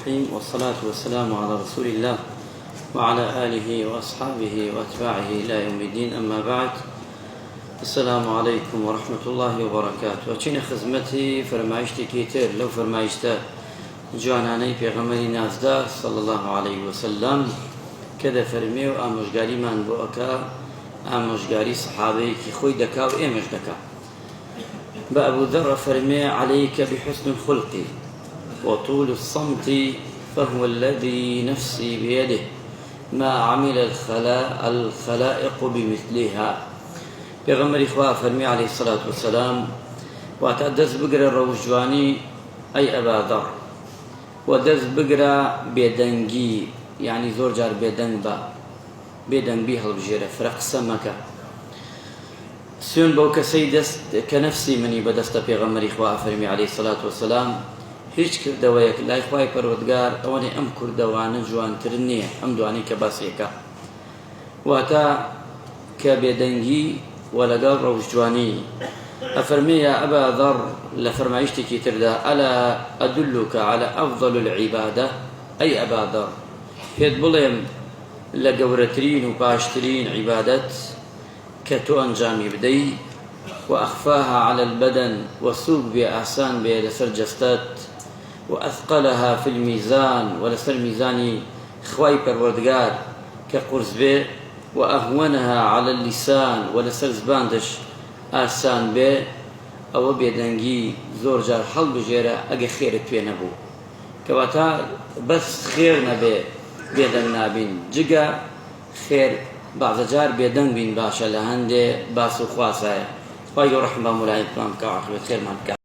والصلاة والسلام على رسول الله وعلى آله وأصحابه وأتباعه إلى يوم الدين. أما بعد، السلام عليكم ورحمة الله وبركاته. وچين خزمتي فرمايشتي كيتر لو فرمايشتا جواناني پیغمبري نازدا صلى الله عليه وسلم كذا فرميو آموشگاري من بوكا آموشگاري صحابي كي خوي دكا و إيمش دكا. بأبو ذر فرمي عليك بحسن الخلق وطول الصمت فهو الذي نفسي بيده ما عمل الخلائق بمثلها. پیغمبر إخوة فرمي عليه الصلاة والسلام واتدز بقرا الروجواني أي أبا ذر ودز بقرا بيدنجي يعني زور جار بيدنگ بيها البجيرة فرق سمكة سيون بوك سيدست كنفسي مني بدست پیغمبر إخوة فرمي عليه الصلاة والسلام هیچ کردەوەیەک لای خوای پەروەردگار ئەوەنێ ئەم کوردەوانە جوانتر نییە ئەم دوانی کە باسیەکە واتە کە بێدەنگی و لەگەڵ ڕەوشجوانی ئەفەرمێ یا ئەبا ذەڕ لە فەرمایشتێکی تردا ئەلا ئەدلوکە عەلە ئەفضەل العیبادە ئەی ئەبا ذەڕ پێت بڵێم لە گەورەترین و باشترین عیبادەت کە تۆ ئەنجامی بدەی وأخفاها على البدن وسوق بأحسان بلسر جستات وأثقلها في الميزان ولسر ميزاني خواي پروردگار كقرز به وأهونها على اللسان ولسر زباندش آسان به أو بيدنجي زور جار حل بجيرة أجي خير توينبو كواتا بس خير نبي بيدن نابين جيجا خير بعض جار بيدن بين باشا لهنده باسو خواسايا. خواهی رحمه الله ملائم کنم که عاقبت خیر من